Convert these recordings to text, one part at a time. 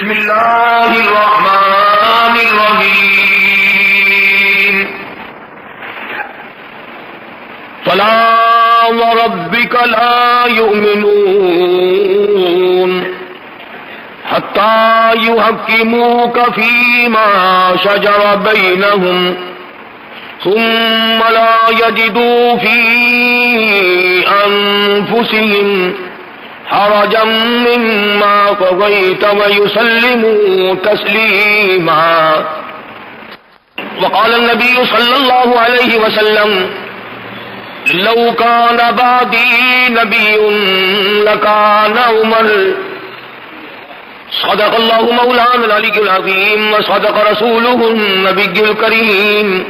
بسم الله الرحمن الرحيم فلا وربك لا يؤمنون حتى يحكموك فيما شجر بينهم ثم لا يجدوا في أنفسهم حرجا مما قضيت ويسلموا تسليما. وقال النبي صلى الله عليه وسلم لو كان بعدي نبي لكان عمر. صدق الله مولانا العلي العظيم وصدق رسوله النبي الكريم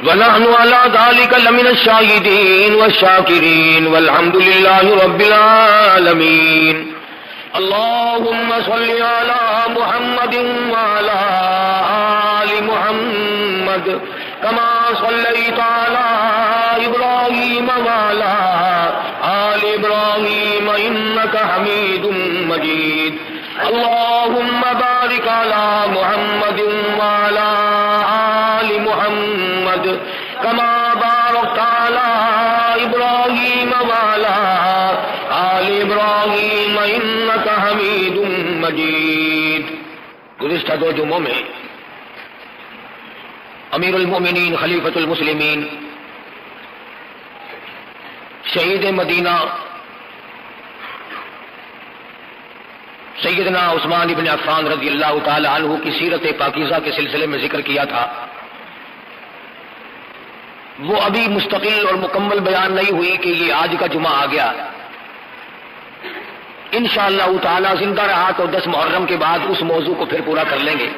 ونحن على ذلك لمن الشاهدين والشاكرين والحمد لله رب العالمين. اللهم صل على محمد وعلى آل محمد كما صليت على إبراهيم وعلى آل إبراهيم إنك حميد مجيد. اللهم بارك على محمد وعلى آل محمد كما باركت على إبراهيم وعلى آل إبراهيم إنك حميد مجيد. گزشتہ دو جمعوں میں امیر المؤمنین خلیفۃ المسلمین شہید مدینہ سیدنا عثمان ابن عفان رضی اللہ تعالی عنہ کی سیرت پاکیزہ کے سلسلے میں ذکر کیا تھا. وہ ابھی مستقل اور مکمل بیان نہیں ہوئی کہ یہ آج کا جمعہ آ گیا. انشاءاللہ تعالی زندہ رہا تو 10 محرم کے بعد اس موضوع کو پھر پورا کر لیں گے.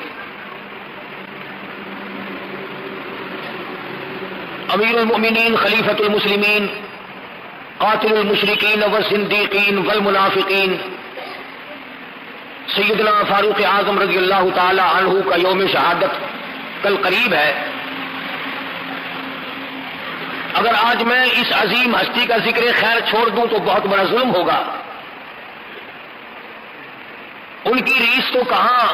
امیر المؤمنین خلیفۃ المسلمین قاتل المشرکین والزندیقین والمنافقین سیدنا فاروق اعظم رضی اللہ تعالی عنہ کا یوم شہادت کل قریب ہے. اگر آج میں اس عظیم ہستی کا ذکر خیر چھوڑ دوں تو بہت بڑا ظلم ہوگا. ان کی ریس تو کہاں،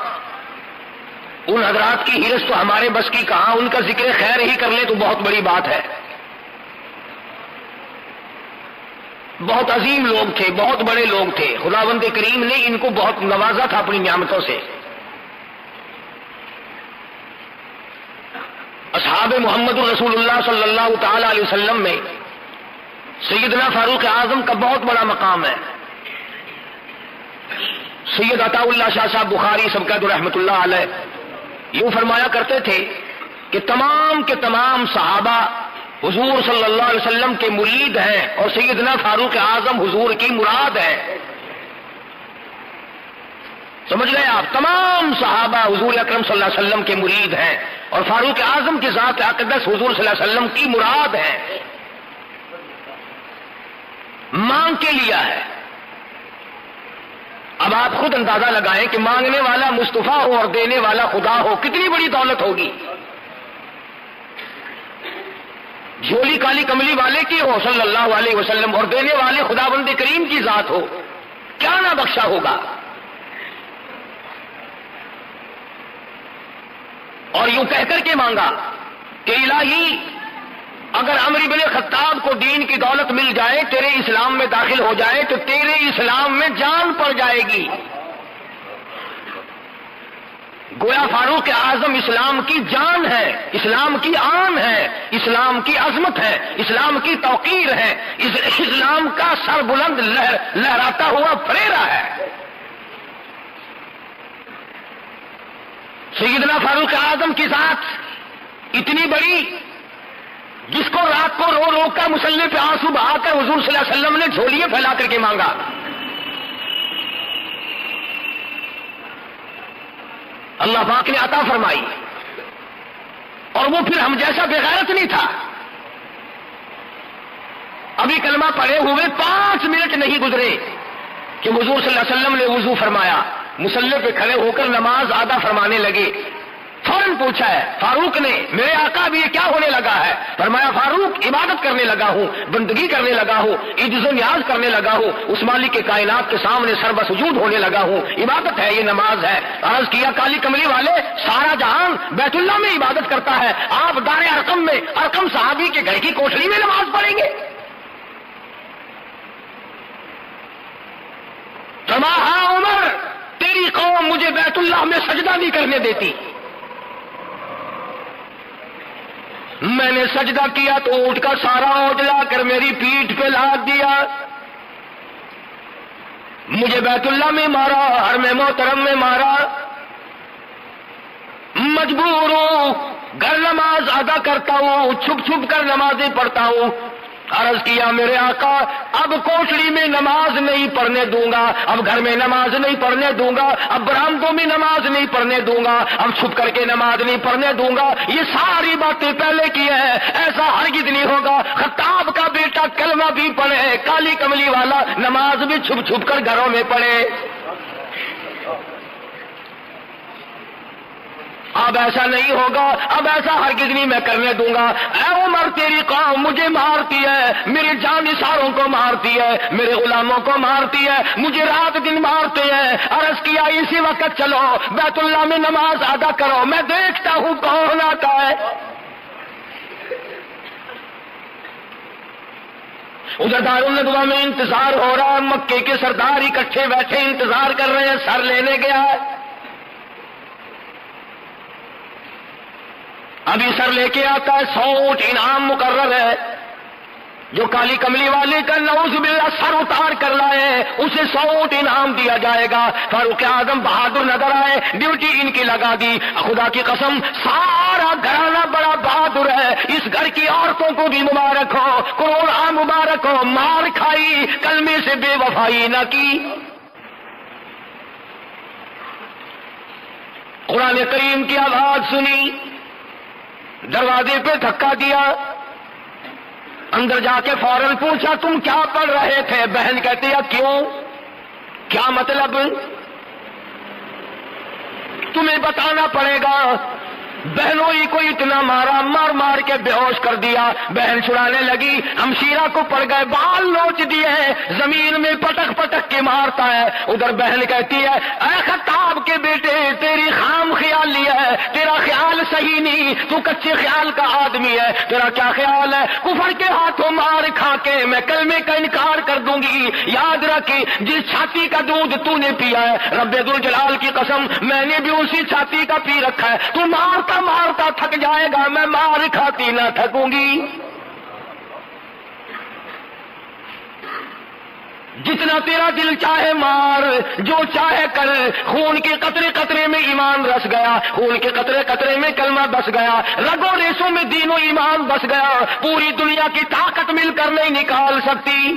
ان حضرات کی ہرس تو ہمارے بس کی کہاں، ان کا ذکر خیر ہی کر لیں تو بہت بڑی بات ہے. بہت عظیم لوگ تھے، بہت بڑے لوگ تھے. خداوند کریم نے ان کو بہت نوازا تھا اپنی نعمتوں سے. اصحاب محمد رسول اللہ صلی اللہ تعالی علیہ وسلم میں سیدنا فاروق اعظم کا بہت بڑا مقام ہے. سید عطا اللہ شاہ صاحب بخاری سبقت رحمۃ اللہ علیہ یوں فرمایا کرتے تھے کہ تمام کے تمام صحابہ حضور صلی اللہ علیہ وسلم کے مرید ہیں اور سیدنا فاروق اعظم حضور کی مراد ہے. سمجھ گئے آپ؟ تمام صحابہ حضور اکرم صلی اللہ علیہ وسلم کے مرید ہیں اور فاروق اعظم کی ذات اقدس حضور صلی اللہ علیہ وسلم کی مراد ہے. مانگ کے لیا ہے. اب آپ خود اندازہ لگائیں کہ مانگنے والا مصطفیٰ ہو اور دینے والا خدا ہو، کتنی بڑی دولت ہوگی. جھولی کالی کملی والے کی ہو صلی اللہ علیہ وسلم اور دینے والے خداوند کریم کی ذات ہو، کیا نہ بخشا ہوگا. اور یوں کہہ کر کے مانگا کہ الہی اگر عمر بن خطاب کو دین کی دولت مل جائے، تیرے اسلام میں داخل ہو جائے تو تیرے اسلام میں جان پڑ جائے گی. گویا فاروق اعظم اسلام کی جان ہے، اسلام کی آن ہے، اسلام کی عظمت ہے، اسلام کی توقیر ہے، اسلام کا سر بلند لہراتا ہوا فریرا ہے. سیدنا فاروق اعظم کی ذات اتنی بڑی جس کو رات کو رو رو کر مسلح پہ آنسو بہا کر حضور صلی اللہ علیہ وسلم نے جھولیے پھیلا کر کے مانگا. اللہ پاک نے عطا فرمائی اور وہ پھر ہم جیسا بغیرت نہیں تھا. ابھی کلمہ پڑھے ہوئے 5 منٹ نہیں گزرے کہ حضور صلی اللہ علیہ وسلم نے وضو فرمایا، مسلح پہ کھڑے ہو کر نماز ادا فرمانے لگے. فوراً پوچھا ہے فاروق نے، میرے آقا بھی یہ کیا ہونے لگا ہے؟ فرمایا فاروق عبادت کرنے لگا ہوں، بندگی کرنے لگا ہوں، عجز و نیاز کرنے لگا ہوں، اس مالک کے کائنات کے سامنے سربہ سجود ہونے لگا ہوں، عبادت ہے، یہ نماز ہے۔ عرض کیا کالی کملی والے سارا جہان بیت اللہ میں عبادت کرتا ہے، آپ دار ارقم میں ارقم صحابی کے گھر کی کوٹھری میں نماز پڑھیں گے؟ فرمایا ہاں عمر، تیری قوم مجھے بیت اللہ میں سجدہ نہیں کرنے دیتی، میں نے سجدہ کیا تو اونٹ کا سارا اوج لا کر میری پیٹھ پہ لاد دیا، مجھے بیت اللہ میں مارا، حرم محترم میں مارا، مجبور ہوں گھر نماز ادا کرتا ہوں، چھپ چھپ کر نمازیں پڑھتا ہوں۔ عرض کیا میرے آقا اب کوٹڑی میں نماز نہیں پڑھنے دوں گا، اب گھر میں نماز نہیں پڑھنے دوں گا، اب برآمدوں میں نماز نہیں پڑھنے دوں گا، اب چھپ کر کے نماز نہیں پڑھنے دوں گا، یہ ساری باتیں پہلے کی ہے، ایسا ہرگز نہیں ہوگا۔ خطاب کا بیٹا کلمہ بھی پڑھے، کالی کملی والا نماز بھی چھپ چھپ کر گھروں میں پڑھے۔ اب ایسا نہیں ہوگا، اب ایسا ہرگز نہیں میں کرنے دوں گا۔ اے عمر تیری قوم مجھے مارتی ہے، میرے جانثاروں کو مارتی ہے، میرے غلاموں کو مارتی ہے، مجھے رات دن مارتے ہیں۔ عرض کیا اسی وقت چلو بیت اللہ میں نماز ادا کرو، میں دیکھتا ہوں کون آتا ہے۔ ادھر دارالندوا میں انتظار ہو رہا ہے، مکے کے سردار اکٹھے بیٹھے انتظار کر رہے ہیں، سر لینے گیا ہے، ابھی سر لے کے آتا ہے، 100 اونٹ انعام مقرر ہے، جو کالی کملی والے کا نعوذ باللہ سر اتار کر لائے اسے 100 اونٹ انعام دیا جائے گا۔ فاروق اعظم بہادر نظر آئے، ڈیوٹی ان کی لگا دی۔ خدا کی قسم سارا گھرانہ بڑا بہادر ہے، اس گھر کی عورتوں کو بھی مبارک ہو، کروڑا مبارک ہو، مار کھائی کلمے سے بے وفائی نہ کی۔ قرآن کریم کی آواز سنی، دروازے پہ دھکا دیا، اندر جا کے فوراً پوچھا تم کیا پڑھ رہے تھے؟ بہن کہتی ہے کیوں، کیا مطلب؟ تمہیں بتانا پڑے گا۔ بہنوں ہی کو اتنا مارا، مار مار کے بے ہوش کر دیا۔ بہن چھڑانے لگی، ہمشیرہ کو پڑ گئے، بال نوچ دیے، زمین میں پٹک پٹک کے مارتا ہے۔ ادھر بہن کہتی ہے اے خطاب کے بیٹے تیری خام خیالی ہے، تیرا خیال صحیح نہیں، تو کچے خیال کا آدمی ہے، تیرا کیا خیال ہے؟ کفر کے ہاتھوں مار کھا کے میں کلمے کا انکار کر دوں گی۔ یاد رکھ جس چھاتی کا دودھ تو نے پیا ہے، رب ذوالجلال کی قسم میں نے بھی اسی چھاتی کا پی رکھا ہے، تو مارتا مارتا تھک جائے گا، میں مار کھاتی نہ تھکوں گی۔ جتنا تیرا دل چاہے مار، جو چاہے کر، خون کے قطرے قطرے میں ایمان رس گیا، خون کے قطرے قطرے میں کلمہ بس گیا، رگوں ریسوں میں دین و ایمان بس گیا، پوری دنیا کی طاقت مل کر نہیں نکال سکتی۔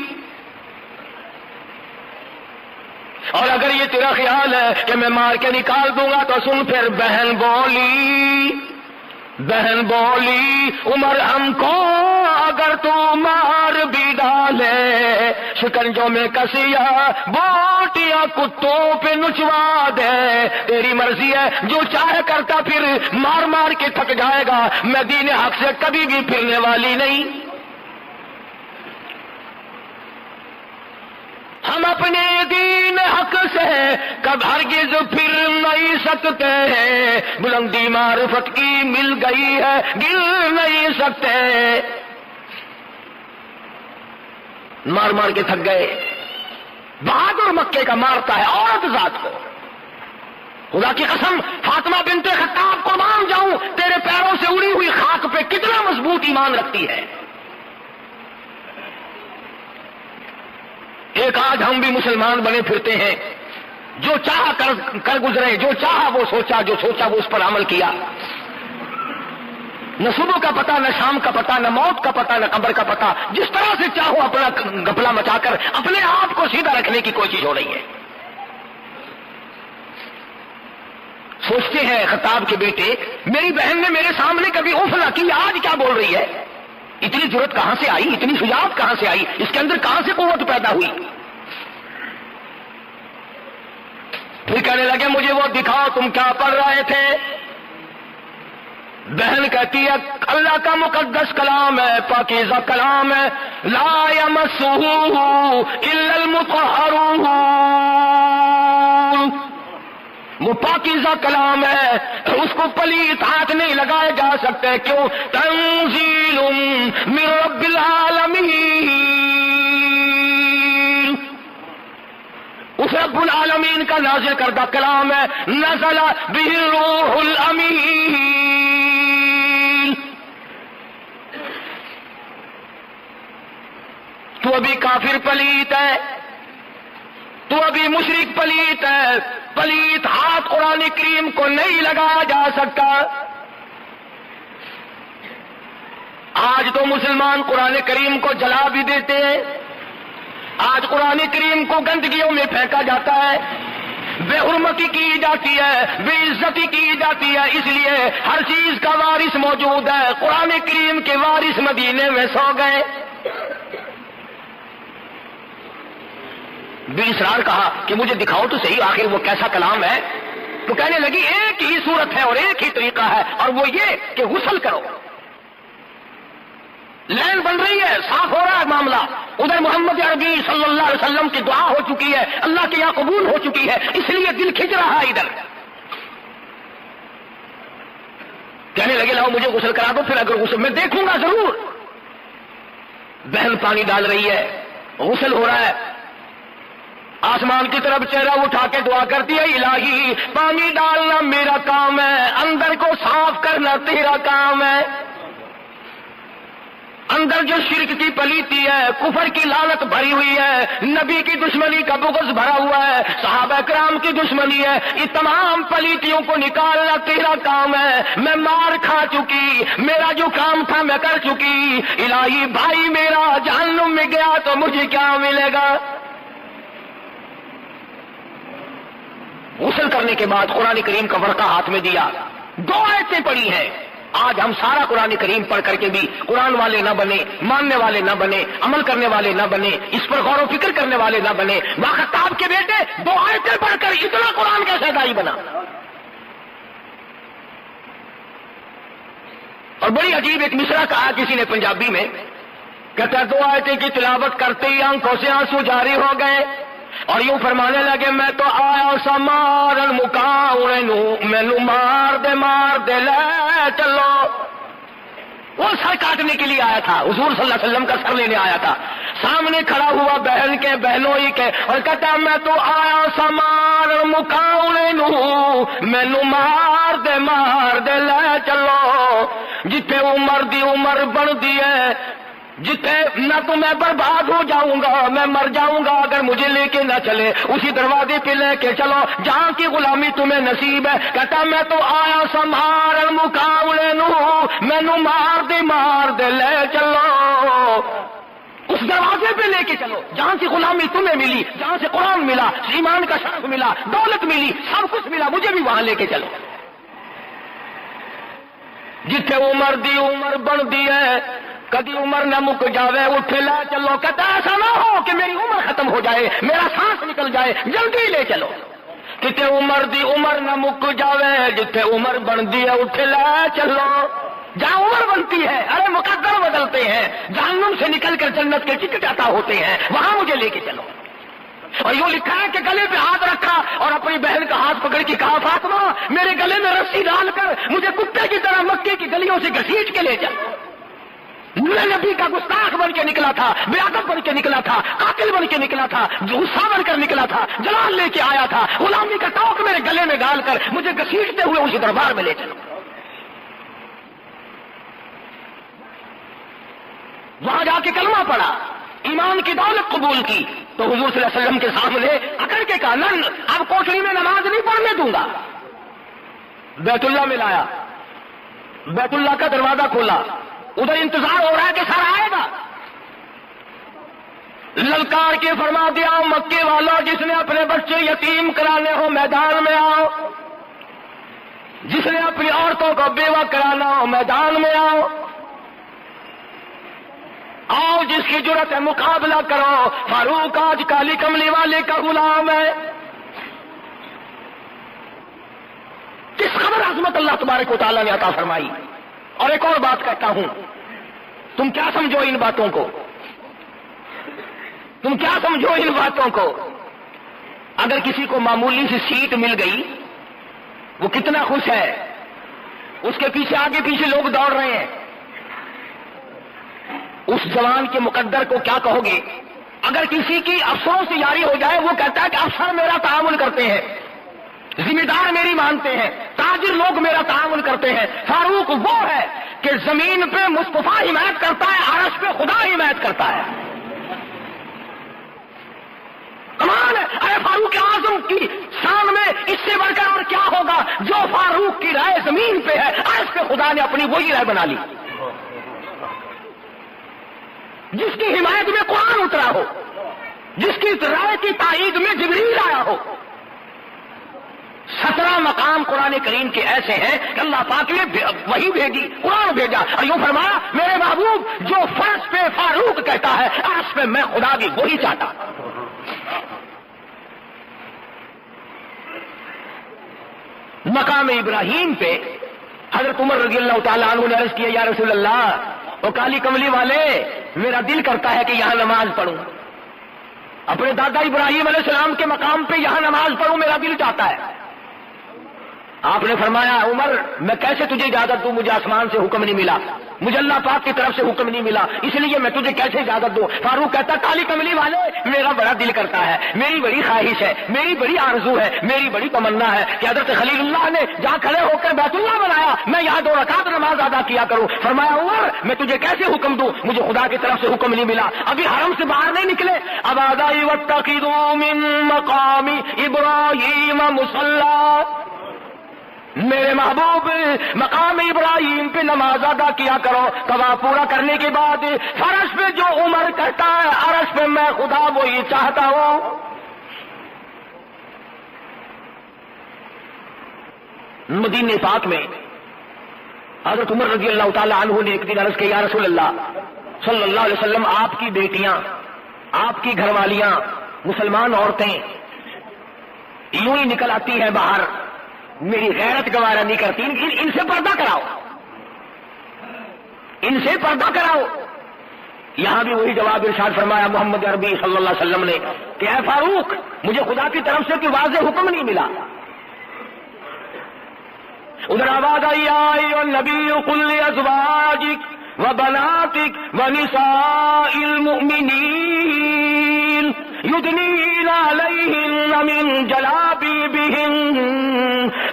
اور اگر یہ تیرا خیال ہے کہ میں مار کے نکال دوں گا تو سن پھر بہن بولی عمر ہم کو اگر تو مار بھی ڈالے، شکنجوں میں کسیا بوٹیاں کتوں پہ نچوا دے، تیری مرضی ہے، جو چاہے کرتا پھر مار مار کے تھک جائے گا، میں دین حق سے کبھی بھی پھرنے والی نہیں۔ ہم اپنے دین حق سے کب ہرگز پھر نہیں سکتے، بلندی معرفت کی مل گئی ہے گر نہیں سکتے۔ مار مار کے تھک گئے، بہادر مکے کا مارتا ہے عورت ذات کو۔ خدا کی قسم فاطمہ بنت خطاب کو مان جاؤں، تیرے پیروں سے اڑی ہوئی خاک پہ کتنا مضبوط ایمان رکھتی ہے۔ ایک آج ہم بھی مسلمان بنے پھرتے ہیں، جو چاہا کر گزرے، جو چاہا وہ سوچا، جو سوچا وہ اس پر عمل کیا۔ نہ صبح کا پتہ، نہ شام کا پتہ، نہ موت کا پتہ، نہ قبر کا پتہ، جس طرح سے چاہو اپنا گپلا مچا کر اپنے آپ کو سیدھا رکھنے کی کوشش ہو رہی ہے۔ سوچتے ہیں خطاب کے بیٹے میری بہن نے میرے سامنے کبھی اف نہ کی، آج کیا بول رہی ہے؟ اتنی جرأت کہاں سے آئی، اتنی شجاعت کہاں سے آئی، اس کے اندر کہاں سے قوت پیدا ہوئی؟ پھر کہنے لگے مجھے وہ دکھاؤ تم کیا پڑھ رہے تھے۔ بہن کہتی ہے اللہ کا مقدس کلام ہے، پاکیزہ کلام ہے، لا یمسہ الا المطہرون، وہ پاکیزہ کلام ہے، اس کو پلیت ہاتھ نہیں لگائے جا سکتے۔ کیوں؟ تنزیل من رب العالمین، اس رب العالمین کا نازل کردہ کلام ہے، نزل بہ الروح الامین۔ تو ابھی کافر پلیت ہے، تو ابھی مشرک پلیت ہے، پلیت ہاتھ قرآن کریم کو نہیں لگایا جا سکتا۔ آج تو مسلمان قرآن کریم کو جلا بھی دیتے ہیں، آج قرآن کریم کو گندگیوں میں پھینکا جاتا ہے، بے حرمتی کی جاتی ہے، بے عزتی کی جاتی ہے، اس لیے ہر چیز کا وارث موجود ہے، قرآن کریم کے وارث مدینے میں سو گئے۔ بے اسرار کہا کہ مجھے دکھاؤ تو صحیح آخر وہ کیسا کلام ہے، تو کہنے لگی ایک ہی صورت ہے اور ایک ہی طریقہ ہے، اور وہ یہ کہ غسل کرو۔ لین بن رہی ہے، صاف ہو رہا ہے معاملہ، ادھر محمد عربی صلی اللہ علیہ وسلم کی دعا ہو چکی ہے، اللہ کے یہاں قبول ہو چکی ہے، اس لیے دل کھنچ رہا ہے ادھر۔ کہنے لگے لاؤ مجھے غسل کرا دو، پھر اگر غسل میں دیکھوں گا ضرور۔ بہن پانی ڈال رہی ہے، غسل ہو رہا ہے، آسمان کی طرف چہرہ اٹھا کے دعا کرتی ہے، الہی پانی ڈالنا میرا کام ہے، اندر کو صاف کرنا تیرا کام ہے۔ اندر جو شرک کی پلیتی ہے، کفر کی لعنت بھری ہوئی ہے، نبی کی دشمنی کا بغض بھرا ہوا ہے، صحابہ کرام کی دشمنی ہے، یہ تمام پلیتیوں کو نکالنا تیرا کام ہے۔ میں مار کھا چکی، میرا جو کام تھا میں کر چکی، الہی بھائی میرا جہنم میں گیا تو مجھے کیا ملے گا؟ غسل کرنے کے بعد قرآن کریم کا ورقہ ہاتھ میں دیا، 2 آیتیں پڑھی ہیں۔ آج ہم سارا قرآن کریم پڑھ کر کے بھی قرآن والے نہ بنے، ماننے والے نہ بنے، عمل کرنے والے نہ بنے، اس پر غور و فکر کرنے والے نہ بنے۔ باخطاب کے بیٹے 2 آیتیں پڑھ کر اتنا قرآن کیسے دائی بنا؟ اور بڑی عجیب ایک مصرع کہا کسی نے پنجابی میں، کہتا ہے 2 آیتیں کی تلاوت کرتے ہی آنکھوں سے آنسو جاری ہو گئے، اور یوں فرمانے لگے میں تو آیا سا مارن مکاؤنے نو، مینو مار دے لے چلو۔ وہ سر کاٹنے کے لیے آیا تھا، حضور صلی اللہ علیہ وسلم کا سر لینے آیا تھا، سامنے کھڑا ہوا بہن کے بہنوں ہی کے، اور کہتا میں تو آیا سا مارن مکاؤنے نو، مینو مار دے لے چلو۔ جتھے عمر دی عمر بن دی ہے، جتنے نہ تو میں برباد ہو جاؤں گا، میں مر جاؤں گا اگر مجھے لے کے نہ چلے، اسی دروازے پہ لے کے چلو جہاں کی غلامی تمہیں نصیب ہے۔ کہتا میں تو آیا سمار مقابلے نو، مینو مار دے لے چلو، اس دروازے پہ لے کے چلو جہاں سے غلامی تمہیں ملی، جہاں سے قرآن ملا، ایمان کا شرف ملا، دولت ملی، سب کچھ ملا، مجھے بھی وہاں لے کے چلو۔ جتھے عمر دی عمر بن دی ہے، کبھی عمر نہ مک جاوے، اٹھ لے چلو۔ کہتا ایسا نہ ہو کہ میری عمر ختم ہو جائے، میرا سانس نکل جائے، جلدی لے چلو۔ کتے عمر دی عمر نہ مک جاوے، جتھے عمر بن دی ہے اٹھ لے چلو۔ جہاں عمر بنتی ہے، ارے مقدر بدلتے ہیں، جہنم سے نکل کر جنت کے ٹکٹ عطا ہوتے ہیں، وہاں مجھے لے کے چلو۔ اور یوں لکھا ہے کہ گلے پہ ہاتھ رکھا اور اپنی بہن کا ہاتھ پکڑ کے کہا فاطمہ میرے گلے میں رسی ڈال کر مجھے کتے کی طرح مکے کی گلیوں سے گھسیٹ کے لے چل۔ نبی کا گستاخ بن کے نکلا تھا، بے ادب بن کے نکلا تھا، قاتل بن کے نکلا تھا، غصہ بن کر نکلا تھا، جلال لے کے آیا تھا، غلامی کا توق میرے گلے میں ڈال کر مجھے گھسیٹتے ہوئے اسی دربار میں لے چلو۔ وہاں جا کے کلمہ پڑھا، ایمان کی دولت قبول کی، تو حضور صلی اللہ علیہ وسلم کے سامنے اکڑ کے کہا نہ اب کوٹری میں نماز نہیں پڑھنے دوں گا۔ بیت اللہ میں لایا، بیت اللہ کا دروازہ کھولا، ادھر انتظار ہو رہا ہے کہ سر آئے گا، للکار کے فرما دیا مکے والوں جس نے اپنے بچے یتیم کرانے ہو میدان میں آؤ، جس نے اپنی عورتوں کو بیوہ کرانا ہو میدان میں آؤ، آؤ جس کی جرت ہے مقابلہ کرو، فاروق آج کالی کملی والے کا غلام ہے۔ کس خبر عظمت اللہ تبارک و تعالیٰ نے عطا فرمائی۔ اور ایک اور بات کہتا ہوں، تم کیا سمجھو ان باتوں کو، تم کیا سمجھو ان باتوں کو؟ اگر کسی کو معمولی سی سیٹ مل گئی وہ کتنا خوش ہے، اس کے پیچھے آگے پیچھے لوگ دوڑ رہے ہیں، اس جوان کے مقدر کو کیا کہو گے؟ اگر کسی کی افسروں سے یاری ہو جائے، وہ کہتا ہے کہ افسر میرا تعامل کرتے ہیں، ذمہ دار میری مانتے ہیں، تاجر لوگ میرا تعامل کرتے ہیں۔ فاروق وہ ہے کہ زمین پہ مصطفیٰ حمایت کرتا ہے، عرش پہ خدا حمایت کرتا ہے۔ کمال ہے، اے فاروق اعظم کی شان میں اس سے بڑھ کر اور کیا ہوگا؟ جو فاروق کی رائے زمین پہ ہے، عرش پہ خدا نے اپنی وہی رائے بنا لی، جس کی حمایت میں قرآن اترا ہو، جس کی رائے کی تائید میں جبریل آیا ہو۔ 17 مقام قرآن کریم کے ایسے ہیں کہ اللہ پاک نے وہی بھیجی، قرآن بھیجا، اور یوں فرمایا میرے محبوب جو فرش پہ فاروق کہتا ہے، عرش پہ میں خدا بھی وہی چاہتا۔ مقام ابراہیم پہ حضرت عمر رضی اللہ تعالیٰ عنہ نے عرض کیا، یا رسول اللہ، وہ کالی کملی والے، میرا دل کرتا ہے کہ یہاں نماز پڑھوں، اپنے دادا ابراہیم علیہ السلام کے مقام پہ یہاں نماز پڑھوں، میرا دل چاہتا ہے۔ آپ نے فرمایا عمر میں کیسے تجھے اجازت دوں، مجھے آسمان سے حکم نہیں ملا، مجھے اللہ پاک کی طرف سے حکم نہیں ملا، اس لیے میں تجھے کیسے اجازت دوں؟ فاروق کہتا کالی کملی والے میرا بڑا دل کرتا ہے، میری بڑی خواہش ہے، میری بڑی آرزو ہے، میری بڑی تمنا ہے کہ حضرت خلیل اللہ نے جہاں کھڑے ہو کر بیت اللہ بنایا، میں یہاں 2 رکعت نماز ادا کیا کروں۔ فرمایا عمر میں تجھے کیسے حکم دوں، مجھے خدا کی طرف سے حکم نہیں ملا، ابھی حرم سے باہر نہیں نکلے، اب آدائی واتخذوا من مقام ابراہیم مصلی، میرے محبوب مقام ابراہیم پہ نماز ادا کیا کرو۔ طواف پورا کرنے کے بعد فرش پہ جو عمر کہتا ہے، عرش پہ میں خدا وہی چاہتا ہوں۔ مدینہ پاک میں حضرت عمر رضی اللہ تعالیٰ عنہ نے ایک دن عرض کیا، یا رسول اللہ صلی اللہ علیہ وسلم، آپ کی بیٹیاں، آپ کی گھر والیاں، مسلمان عورتیں یوں ہی نکل آتی ہیں باہر، میری غیرت گوارا نہیں کرتی، ان سے پردہ کراؤ، ان سے پردہ کراؤ۔ یہاں بھی وہی جواب ارشاد فرمایا محمد عربی صلی اللہ علیہ وسلم نے کہ اے فاروق مجھے خدا کی طرف سے کوئی واضح حکم نہیں ملا۔ ادھر آواز آئی آئی نبی قل لازواجک وبناتک ونساء المؤمنین یدنین علیہن من جلابیبہن،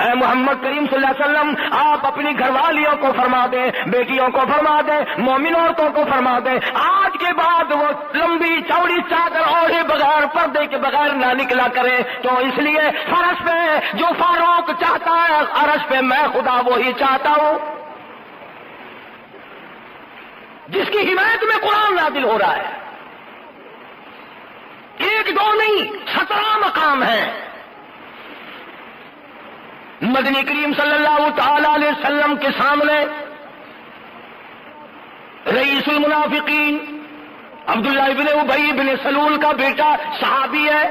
اے محمد کریم صلی اللہ علیہ وسلم آپ اپنی گھر والیوں کو فرما دیں، بیٹیوں کو فرما دیں، مومن عورتوں کو فرما دیں، آج کے بعد وہ لمبی چوڑی چادر اوڑھے بغیر، پردے کے بغیر نہ نکلا کرے، تو اس لیے فرش پہ جو فاروق چاہتا ہے، عرش پہ میں خدا وہی چاہتا ہوں، جس کی حمایت میں قرآن نازل ہو رہا ہے۔ 1 2 نہیں، 17 مقام ہیں۔ مدنی کریم صلی اللہ تعالی علیہ وسلم کے سامنے رئیس المنافقین عبداللہ ابن ابی بن سلول کا بیٹا صحابی ہے،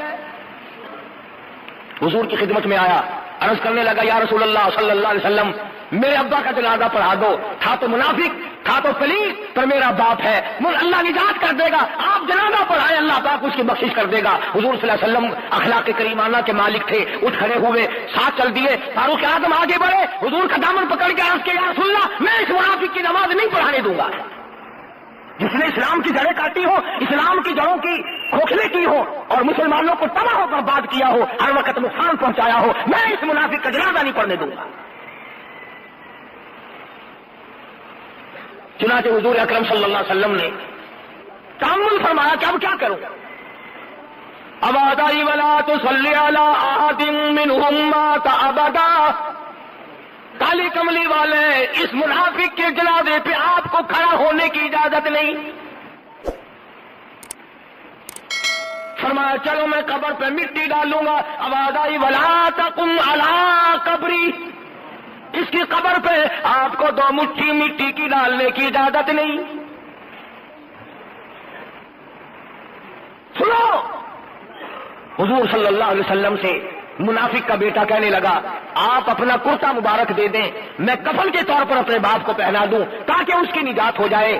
حضور کی خدمت میں آیا، عرض کرنے لگا یا رسول اللہ صلی اللہ علیہ وسلم میرے ابا کا جنازہ پڑھا دو، تھا تو منافق، تھا تو پلیت، پر میرا باپ ہے، اللہ نجات کر دے گا، آپ جنازہ پڑھائیں، اللہ پاک اس کی بخشش کر دے گا۔ حضور صلی اللہ علیہ وسلم اخلاق کریمانہ کے مالک تھے، اٹھ کھڑے ہوئے، ساتھ چل دیے، فاروق اعظم آگے بڑھے، حضور کا دامن پکڑ کے عرض کیا یا رسول اللہ میں اس منافق کی نماز نہیں پڑھانے دوں گا، جس نے اسلام کی جڑیں کاٹی ہو، اسلام کی جڑوں کی کھوکھلے کی ہو اور مسلمانوں کو تباہ و برباد کیا ہو، ہر وقت نقصان پہنچایا ہو، میں اس منافق کا جنازہ نہیں پڑھنے دوں گا۔ چنانچہ حضور اکرم صلی اللہ علیہ وسلم نے تأمل فرمایا کہ اب کیا کروں؟ اب آدائی ولا تصلی علی احد منہم مات ابدا، کالی کملی والے اس منافق کے جنازے پہ آپ کو کھڑا ہونے کی اجازت نہیں۔ فرمایا چلو میں قبر پہ مٹی ڈالوں گا، آواز آئی ولا تقم علی قبری، اس کی قبر پہ آپ کو 2 مٹھی مٹی کی ڈالنے کی اجازت نہیں۔ سنو حضور صلی اللہ علیہ وسلم سے منافق کا بیٹا کہنے لگا آپ اپنا کرتا مبارک دے دیں، میں کفن کے طور پر اپنے باپ کو پہنا دوں تاکہ اس کی نجات ہو جائے۔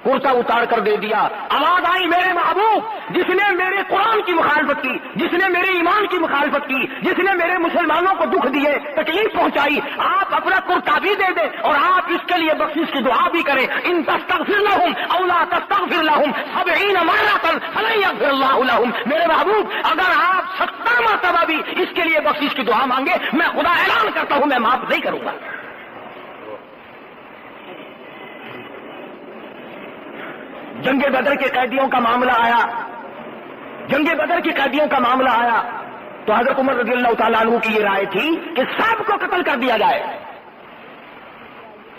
کرتا اتار کر دے دیا، آواز آئی میرے محبوب جس نے میرے قرآن کی مخالفت کی، جس نے میرے ایمان کی مخالفت کی، جس نے میرے مسلمانوں کو دکھ دیے، تکلیف پہنچائی، آپ اپنا کرتا بھی دے دیں اور آپ اس کے لیے بخشش کی دعا بھی کریں۔ ان تستغفر لهم او لا تستغفر لهم 70 مرة فلن يغفر الله لهم۔ میرے محبوب اگر آپ 70 مرتبہ بھی اس کے لیے بخشش کی دعا مانگے، میں خدا اعلان کرتا ہوں میں معاف نہیں کروں گا۔ جنگ بدر کے قیدیوں کا معاملہ آیا، جنگ بدر کے قیدیوں کا معاملہ آیا تو حضرت عمر رضی اللہ تعالیٰ عنہ کی یہ رائے تھی کہ سب کو قتل کر دیا جائے۔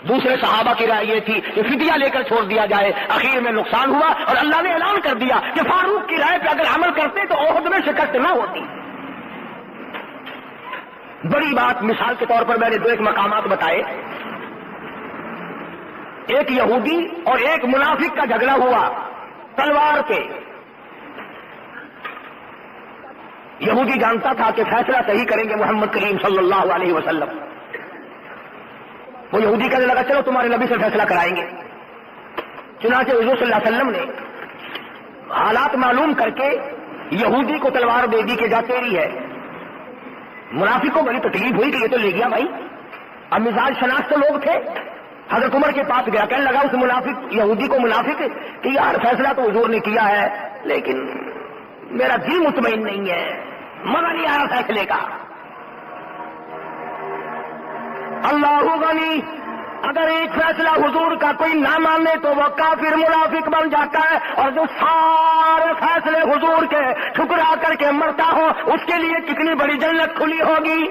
دوسرے صحابہ کی رائے یہ تھی کہ فدیہ لے کر چھوڑ دیا جائے۔ اخیر میں نقصان ہوا اور اللہ نے اعلان کر دیا کہ فاروق کی رائے پہ اگر عمل کرتے تو احد میں شکست نہ ہوتی۔ بڑی بات مثال کے طور پر میں نے دو ایک مقامات بتائے، ایک یہودی اور ایک منافق کا جھگڑا ہوا تلوار پہ۔ یہودی جانتا تھا کہ فیصلہ صحیح کریں گے محمد کریم صلی اللہ علیہ وسلم۔ وہ یہودی کہنے لگا چلو تمہارے نبی سے فیصلہ کرائیں گے۔ چنانچہ حضور صلی اللہ علیہ وسلم نے حالات معلوم کر کے یہودی کو تلوار دے دی کہ جا تیری ہے۔ منافق کو بڑی تکلیف ہوئی کہ یہ تو لے گیا بھائی، اب مزاج شناخت لوگ تھے۔ حضرت عمر کے پاس گیا، کہنے لگا اس منافق یہودی کو منافق کہ یار فیصلہ تو حضور نے کیا ہے لیکن میرا دل مطمئن نہیں ہے، مزہ نہیں آیا فیصلے کا۔ اللہ غنی، اگر ایک فیصلہ حضور کا کوئی نہ مانے تو وہ کافر منافق بن جاتا ہے، اور جو سارے فیصلے حضور کے ٹھکرا کر کے مرتا ہو اس کے لیے کتنی بڑی جنت کھلی ہوگی۔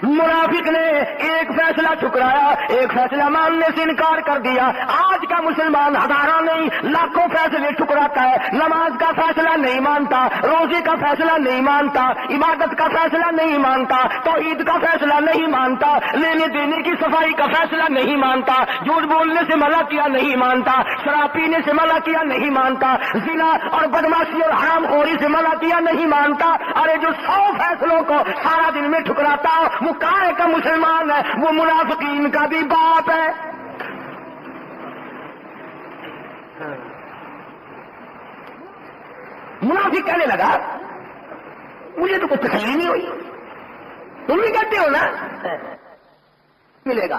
منافق نے ایک فیصلہ ٹھکرایا، ایک فیصلہ ماننے سے انکار کر دیا۔ آج کا مسلمان ہزاروں نہیں لاکھوں فیصلے ٹھکراتا ہے، نماز کا فیصلہ نہیں مانتا، روزے کا فیصلہ نہیں مانتا، عبادت کا فیصلہ نہیں مانتا، توحید کا فیصلہ نہیں مانتا، لینے دینے کی صفائی کا فیصلہ نہیں مانتا، جھوٹ بولنے سے منع کیا نہیں مانتا، شراب پینے سے منع کیا نہیں مانتا، زنا اور بدماشی اور حرام خوری سے منع کیا نہیں مانتا۔ ارے جو 100 فیصلوں کو سارا دن میں ٹھکراتا وہ کائے کا مسلمان ہے، وہ منافقین کا بھی باپ ہے۔ منافق کہنے لگا مجھے تو کچھ تسلی نہیں ہوئی، تم بھی کہتے ہو نا ملے گا،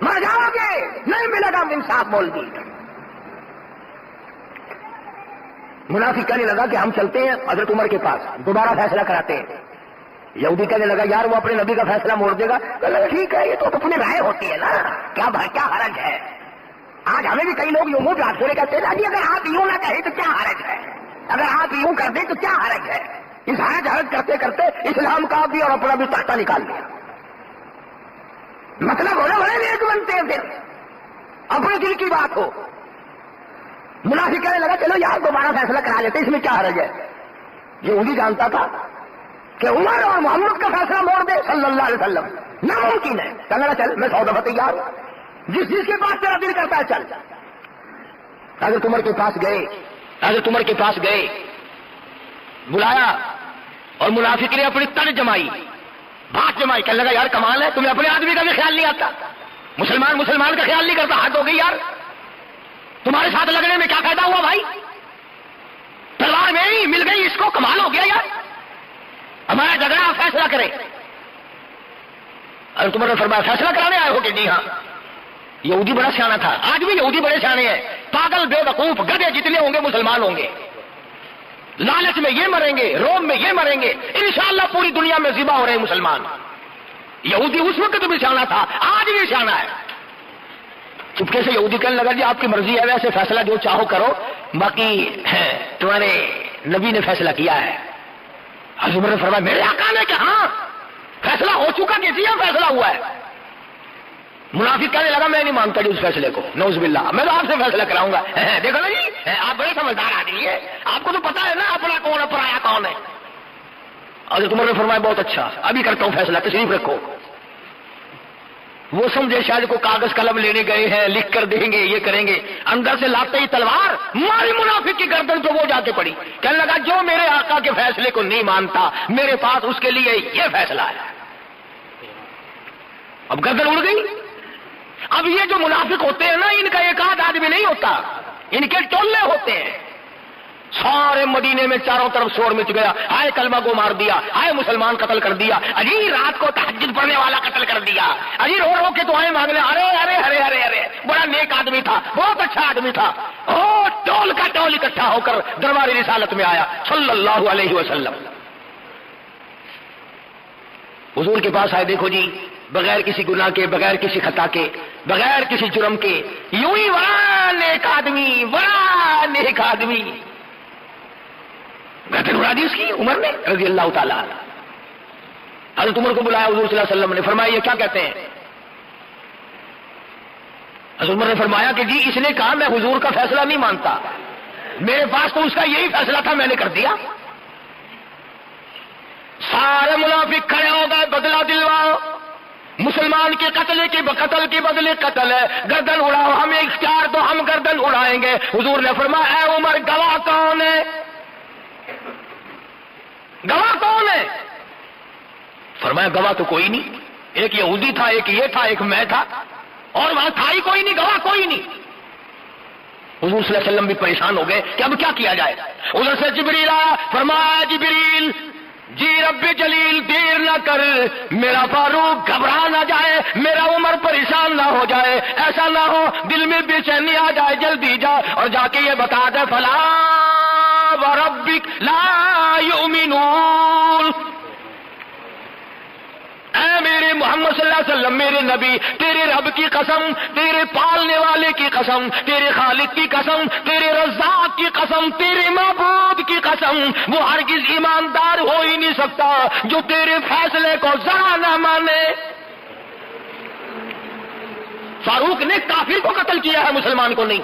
مر جاؤ گے، نہیں ملے گا، انصاف بول دی۔ منافق کہنے لگا کہ ہم چلتے ہیں حضرت عمر کے پاس، دوبارہ فیصلہ کراتے ہیں۔ یہودی کہنے لگا یار وہ اپنے نبی کا فیصلہ موڑ دے گا۔ کہنے لگا ٹھیک ہے، یہ تو اپنی رائے ہوتی ہے نا، کیا حرج ہے۔ آج ہمیں بھی کئی لوگ یوں منہ پہ چھوڑے کہتے ہیں اگر آپ یوں نہ کہیں تو کیا حرج ہے، اگر آپ یوں کر دیں تو کیا حرج ہے۔ اس حرج کرتے کرتے اسلام کا بھی اور اپنا بھی تختہ نکال لیا۔ مطلب ہونے والے نیک بنتے ہیں، پھر اپنے دل کی بات ہو۔ منافق کہنے لگا چلو یار دوبارہ فیصلہ کرا لیتے، اس میں کیا حرج ہے۔ یہودی جانتا تھا کہ عمر اور محمد کا فیصلہ موڑ دے صلی اللہ علیہ وسلم ناممکن ہے۔ کہنے لگا چل میں 100 دفعہ تیار ہوں، جس کے پاس تیرا دل کرتا ہے چل۔ حضرت عمر کے پاس گئے، حضرت عمر کے پاس گئے، بلایا اور منافق نے اپنی تن جمائی، بات جمائی۔ کہنے لگا یار کمال ہے، تمہیں اپنے آدمی کا بھی خیال نہیں آتا، مسلمان کا خیال نہیں کرتا، حد ہو گئی یار، تمہارے ساتھ لگنے میں کیا فائدہ ہوا بھائی، تلوار میں ہی مل گئی اس کو، کمال ہو گیا یار، ہمارا جھگڑا فیصلہ کرے۔ اور تمہارے فرمایا فیصلہ کرانے آئے ہو کہ جی ہاں۔ یہودی بڑا سیانا تھا، آج بھی یہودی بڑے سیانے ہیں، پاگل بے وقوف گدھے جتنے ہوں گے مسلمان ہوں گے، لالچ میں یہ مریں گے، روم میں یہ مریں گے، انشاءاللہ پوری دنیا میں ذبح ہو رہے ہیں مسلمان۔ یہودی اس وقت بھی سیانا تھا، آج بھی سیانا ہے۔ چپکے سے یہودی کہنے لگا جی آپ کی مرضی ہے، ویسے فیصلہ جو چاہو کرو، باقی تمہارے نبی نے فیصلہ کیا ہے۔ حضرت عمر نے فرمایا میرے آقا نے کہ ہاں فیصلہ ہو چکا، کسی کا فیصلہ ہوا ہے۔ منافق کہنے لگا میں نہیں مانتا جی اس فیصلے کو، نعوذ باللہ، میں تو آپ سے فیصلہ کراؤں گا۔ دیکھو نا جی آپ بڑے سمجھدار آدمی ہیں، آپ کو تو پتا ہے نا اپنا کون ہے پرایا کون ہے۔ حضرت عمر نے فرمایا بہت اچھا، ابھی کرتا ہوں فیصلہ، تشریف رکھو۔ وہ سمجھے شاید کو کاغذ قلم لینے گئے ہیں، لکھ کر دیں گے، یہ کریں گے، اندر سے لاتے ہی تلوار ماری منافق کی گردن پہ وہ جا کے پڑی، کہنے لگا جو میرے آقا کے فیصلے کو نہیں مانتا میرے پاس اس کے لیے یہ فیصلہ ہے۔ اب گردن اڑ گئی۔ اب یہ جو منافق ہوتے ہیں نا، ان کا ایک آدھ آدمی نہیں ہوتا، ان کے ٹولے ہوتے ہیں۔ سارے مدینے میں چاروں طرف شور مچ گیا، ہائے کلمہ کو مار دیا، ہائے مسلمان قتل کر دیا، اجی رات کو تہجد پڑھنے والا قتل کر دیا، اجی رو رو کے دعائیں مانگ لے، ارے ارے ارے ارے ارے بڑا نیک آدمی تھا، بہت اچھا آدمی تھا۔ ٹول کا ٹول اکٹھا ہو کر دربار رسالت میں آیا صلی اللہ علیہ وسلم۔ حضور کے پاس آئے، دیکھو جی بغیر کسی گناہ کے، بغیر کسی خطا کے، بغیر کسی جرم کے، یوں ہی بڑا نیک آدمی، بڑا نیک آدمی، گردن اڑا دی اس کی عمر نے رضی اللہ تعالیٰ عنہ۔ حضرت عمر کو بلایا حضور صلی اللہ علیہ وسلم نے، فرمایا یہ کیا کہتے ہیں؟ حضرت عمر نے فرمایا کہ جی اس نے کہا میں حضور کا فیصلہ نہیں مانتا، میرے پاس تو اس کا یہی فیصلہ تھا، میں نے کر دیا۔ سارے منافق کھڑے ہو گئے، بدلہ دلواؤ، مسلمان کے قتل کے بدلے قتل ہے، گردن اڑاؤ، ہمیں اختیار دو، ہم گردن اڑائیں گے۔ حضور نے فرمایا اے عمر گواہ کون ہے؟ گواہ کون ہے؟ فرمایا گواہ تو کوئی نہیں، ایک یہودی تھا، ایک یہ تھا، ایک میں تھا، اور وہاں تھا ہی کوئی نہیں، گواہ کوئی نہیں۔ حضور صلی اللہ علیہ وسلم بھی پریشان ہو گئے کہ اب کیا کیا جائے۔ ادھر سے جبریل آیا، فرمایا جبریل جی رب جلیل دیر نہ کر، میرا فاروق گھبرا نہ جائے، میرا عمر پریشان نہ ہو جائے، ایسا نہ ہو دل میں بے چینی آ جائے، جلدی جا اور جا کے یہ بتا دے فلا وربک لا یؤمنون۔ اے میرے محمد صلی اللہ علیہ وسلم، میرے نبی، تیرے رب کی قسم، تیرے پالنے والے کی قسم، تیرے خالق کی قسم، تیرے رزاق کی قسم، تیرے معبود کی قسم، وہ ہرگز ایماندار ہو ہی نہیں سکتا جو تیرے فیصلے کو ذرا نہ مانے۔ فاروق نے کافر کو قتل کیا ہے، مسلمان کو نہیں۔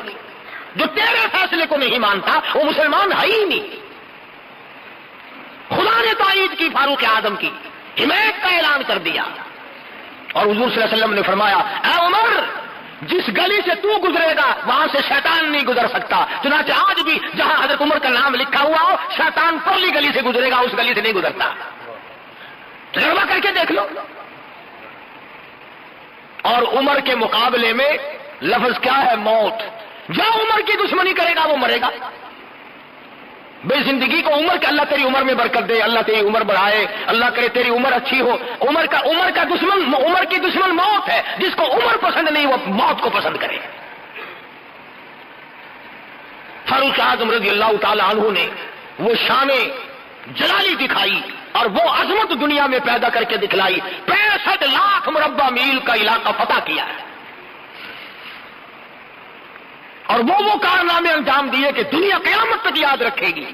جو تیرے فیصلے کو نہیں مانتا وہ مسلمان ہے ہی نہیں۔ خدا نے تائید کی فاروق اعظم کی، حمایت کا اعلان کر دیا، اور حضور صلی اللہ علیہ وسلم نے فرمایا اے عمر جس گلی سے تو گزرے گا وہاں سے شیطان نہیں گزر سکتا، چنانچہ آج بھی جہاں حضرت عمر کا نام لکھا ہوا ہو شیطان پرلی گلی سے گزرے گا، اس گلی سے نہیں گزرتا۔ تجربہ کر کے دیکھ لو۔ اور عمر کے مقابلے میں لفظ کیا ہے؟ موت۔ جو عمر کی دشمنی کرے گا وہ مرے گا۔ بے زندگی کو عمر کے، اللہ تیری عمر میں برکت دے، اللہ تیری عمر بڑھائے، اللہ کرے تیری عمر اچھی ہو۔ عمر کا دشمن، عمر کی دشمن موت ہے، جس کو عمر پسند نہیں وہ موت کو پسند کرے۔ فاروق اعظم رضی اللہ تعالی عنہ نے وہ شان جلالی دکھائی اور وہ عظمت دنیا میں پیدا کر کے دکھلائی۔ 65 لاکھ مربع میل کا علاقہ فتح کیا ہے، اور وہ کارنامے انجام دیے کہ دنیا قیامت تک یاد رکھے گی۔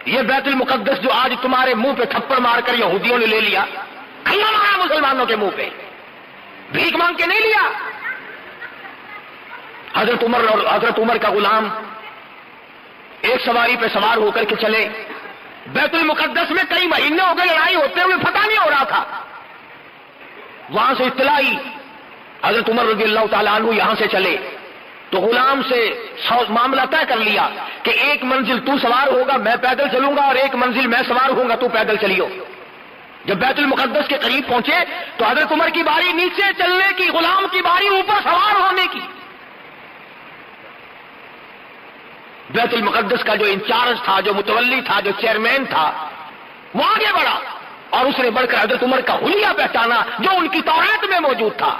یہ بیت المقدس جو آج تمہارے منہ پہ تھپڑ مار کر یہودیوں نے لے لیا، کھلا مارا مسلمانوں کے منہ پہ، بھیک مانگ کے نہیں لیا۔ حضرت عمر اور حضرت عمر کا غلام ایک سواری پہ سوار ہو کر کے چلے، بیت المقدس میں کئی مہینے ہو گئے لڑائی ہوتے ہوئے فتح نہیں ہو رہا تھا۔ وہاں سے اطلاع آئی، حضرت عمر رضی اللہ تعالیٰ عنہ یہاں سے چلے تو غلام سے معاملہ طے کر لیا کہ ایک منزل تو سوار ہوگا میں پیدل چلوں گا، اور ایک منزل میں سوار ہوں گا تو پیدل چلیو۔ جب بیت المقدس کے قریب پہنچے تو حضرت عمر کی باری نیچے چلنے کی، غلام کی باری اوپر سوار ہونے کی۔ بیت المقدس کا جو انچارج تھا، جو متولی تھا، جو چیئرمین تھا، وہ آگے بڑھا اور اس نے بڑھ کر حضرت عمر کا حلیہ پہچانا جو ان کی توریت میں موجود تھا،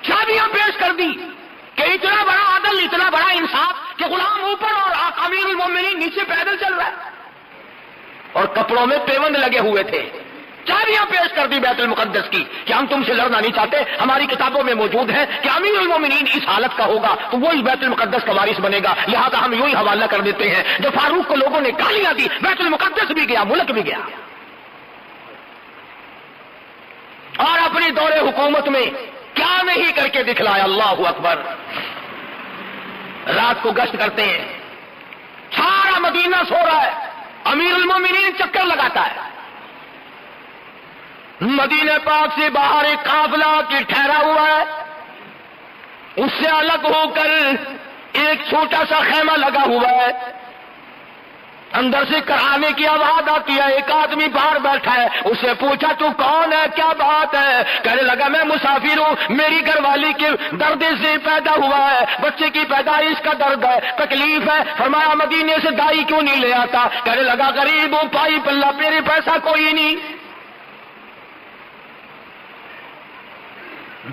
چابیاں پیش کر دی کہ اتنا بڑا عدل، اتنا بڑا انصاف کہ غلام اوپر اور امیر المومنین نیچے پیدل چل رہا ہے، اور کپڑوں میں پیوند لگے ہوئے تھے۔ چابیاں پیش کر دی بیت المقدس کی کہ ہم تم سے لڑنا نہیں چاہتے، ہماری کتابوں میں موجود ہے کہ امیر المومنین اس حالت کا ہوگا تو وہ اس بیت المقدس کا وارث بنے گا، لہذا ہم یوں ہی حوالہ کر دیتے ہیں۔ جب فاروق کو لوگوں نے گالیاں دی، بیت المقدس بھی گیا، ملک بھی گیا، اور اپنی دور حکومت میں کیا نہیں کر کے دکھلایا۔ اللہ اکبر۔ رات کو گشت کرتے ہیں، سارا مدینہ سو رہا ہے، امیر المومنین چکر لگاتا ہے، مدینے پاک سے باہر ایک قافلہ کی ٹھہرا ہوا ہے، اس سے الگ ہو کر ایک چھوٹا سا خیمہ لگا ہوا ہے، اندر سے کرانے کی آواز آتی ہے، ایک آدمی باہر بیٹھا ہے، اسے پوچھا تو کون ہے، کیا بات ہے؟ کہنے لگا میں مسافر ہوں، میری گھر والی کے درد سے پیدا ہوا ہے، بچے کی پیدائش کا درد ہے، تکلیف ہے۔ فرمایا مدینے سے دائی کیوں نہیں لے آتا؟ کہنے لگا غریب ہوں، پائی پلہ، میرے پیسہ کوئی نہیں۔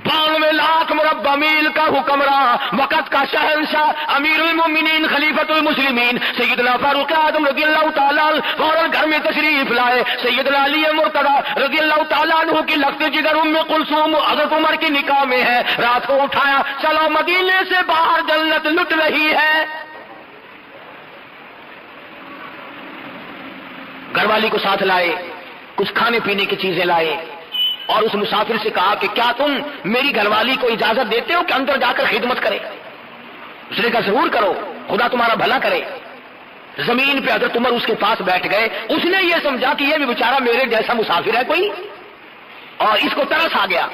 92 لاکھ مربع میل کا حکمراں، وقت کا شہنشاہ، امیر المومنین، خلیفۃ المسلمین سیدنا فاروق اعظم رضی اللہ تعالیٰ عنہ فوراً گھر میں تشریف لائے۔ سیدنا علی مرتضی رضی اللہ تعالیٰ عنہ کی لخت جگر ام کلثوم حضرت عمر کی نکاح میں ہے، رات کو اٹھایا، چلو مدینے سے باہر جنت لٹ رہی ہے۔ گھر والی کو ساتھ لائے، کچھ کھانے پینے کی چیزیں لائے، اور اس مسافر سے کہا کہ کیا تم میری گھر والی کو اجازت دیتے ہو کہ اندر جا کر خدمت کرے؟ اس نے کہا ضرور کرو، خدا تمہارا بھلا کرے۔ زمین پہ حضرت عمر اس کے پاس بیٹھ گئے۔ اس نے یہ سمجھا کہ یہ بھی بیچارہ میرے جیسا مسافر ہے کوئی، اور اس کو ترس آ گیا۔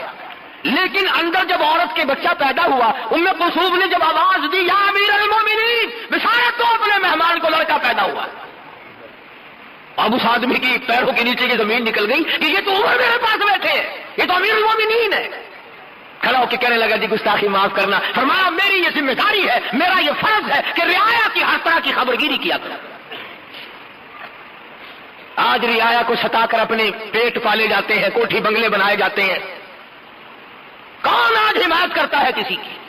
لیکن اندر جب عورت کے بچہ پیدا ہوا، ام کلثوم نے جب آواز دی یا امیر المومنین، بشارت دو اپنے مہمان کو لڑکا پیدا ہوا۔ اب اس آدمی کی پیروں کے نیچے کی زمین نکل گئی کہ یہ تو عمر میرے پاس بیٹھے ہیں، یہ تو امیر المومنین ہے۔ کھڑا ہو کے کہنے لگا جی گستاخی معاف کرنا۔ فرمایا میری یہ ذمہ داری ہے، میرا یہ فرض ہے کہ رعایا کی ہر طرح کی خبرگیری کیا کروں۔ آج رعایا کو ستا کر اپنے پیٹ پالے جاتے ہیں، کوٹھی بنگلے بنائے جاتے ہیں، کون آج حمایت کرتا ہے کسی کی؟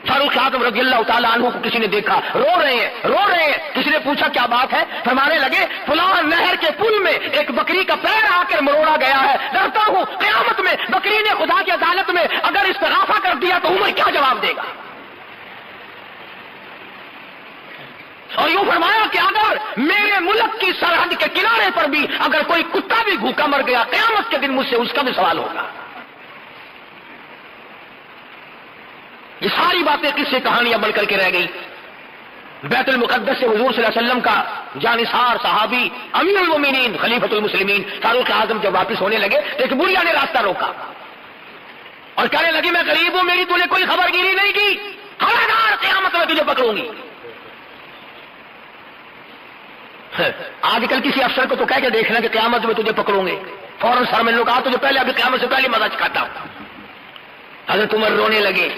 فاروق اعظم رضی اللہ تعالیٰ عنہ کو کسی نے دیکھا، رو رہے ہیں۔ کسی نے پوچھا کیا بات ہے؟ فرمانے لگے فلاں نہر کے پل میں ایک بکری کا پیر آ کر مروڑا گیا ہے، ڈرتا ہوں قیامت میں بکری نے خدا کی عدالت میں اگر استغاثہ کر دیا تو عمر کیا جواب دے گا؟ اور یوں فرمایا کہ اگر میرے ملک کی سرحد کے کنارے پر بھی اگر کوئی کتا بھی بھوکا مر گیا، قیامت کے دن مجھ سے اس کا بھی سوال ہوگا۔ یہ ساری باتیں کس سے کہانیاں بن کر کے رہ گئی۔ بیت المقدس سے حضور صلی اللہ علیہ وسلم کا جانثار صحابی امیر المومنین خلیفۃ المسلمین فاروق اعظم جب واپس ہونے لگے تو ایک بڑھیا نے راستہ روکا اور کہنے لگی میں غریب ہوں، میری تو نے کوئی خبرگیری نہیں کی، خبردار قیامت میں تجھے پکڑوں گی۔ آج کل کسی افسر کو تو کہہ کے دیکھنا کہ قیامت میں تجھے پکڑوں گے، فوراً سر میں نے کہا تجھے پہلے ابھی قیامت سے پہلے مزہ چکھاتا ہوں۔ حضرت عمر رونے لگے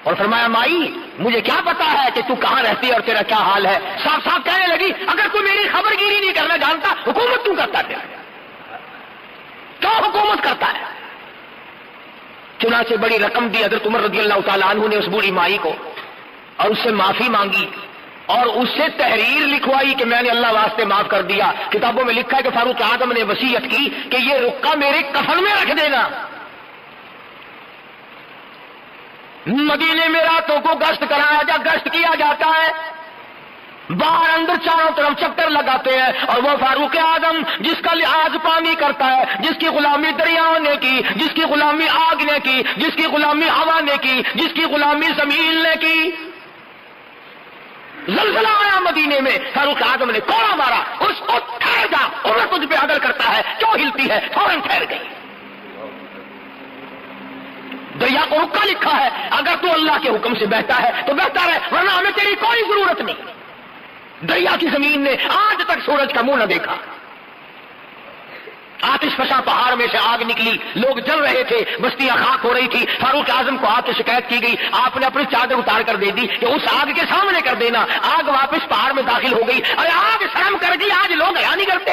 اور فرمایا مائی مجھے کیا پتا ہے کہ تو کہاں رہتی ہے اور تیرا کیا حال ہے؟ صاف صاف کہنے لگی اگر تو میری خبرگیری نہیں کرنا جانتا حکومت تو کرتا کیا حکومت کرتا ہے؟ چنانچہ بڑی رقم دی حضرت عمر رضی اللہ تعالیٰ عنہ نے اس بوڑھی مائی کو، اور اس سے معافی مانگی اور اس سے تحریر لکھوائی کہ میں نے اللہ واسطے معاف کر دیا۔ کتابوں میں لکھا ہے کہ فاروق اعظم نے وصیت کی کہ یہ رقعہ میرے کفن میں رکھ دینا۔ مدینے میں راتوں کو گشت کیا جاتا ہے، باہر اندر چاروں طرف چکر لگاتے ہیں، اور وہ فاروق اعظم جس کا لحاظ پانی کرتا ہے، جس کی غلامی دریاؤں نے کی، جس کی غلامی آگ نے کی، جس کی غلامی ہوا نے کی، جس کی غلامی زمین نے کی۔ زلزلہ آیا مدینے میں، فاروق اعظم نے کوڑا مارا، اس کو ٹھہر جا، عمر تجھ پہ عدل کرتا ہے، کیوں ہلتی ہے؟ فوراً ٹھہر گئی۔ دریا کو رکا لکھا ہے، اگر تو اللہ کے حکم سے بہتا ہے تو بہتر ہے، ورنہ ہمیں تیری کوئی ضرورت نہیں۔ دریا کی زمین نے آج تک سورج کا منہ نہ دیکھا۔ آتش فشاں پہاڑ میں سے آگ نکلی، لوگ جل رہے تھے، بستیاں خاک ہو رہی تھی۔ فاروق اعظم کو آگ کی شکایت کی گئی، آپ نے اپنی چادر اتار کر دے دی کہ اس آگ کے سامنے کر دینا۔ آگ واپس پہاڑ میں داخل ہو گئی، اور آگ شرم کر گئی، آج لوگ حیا نہیں کرتے۔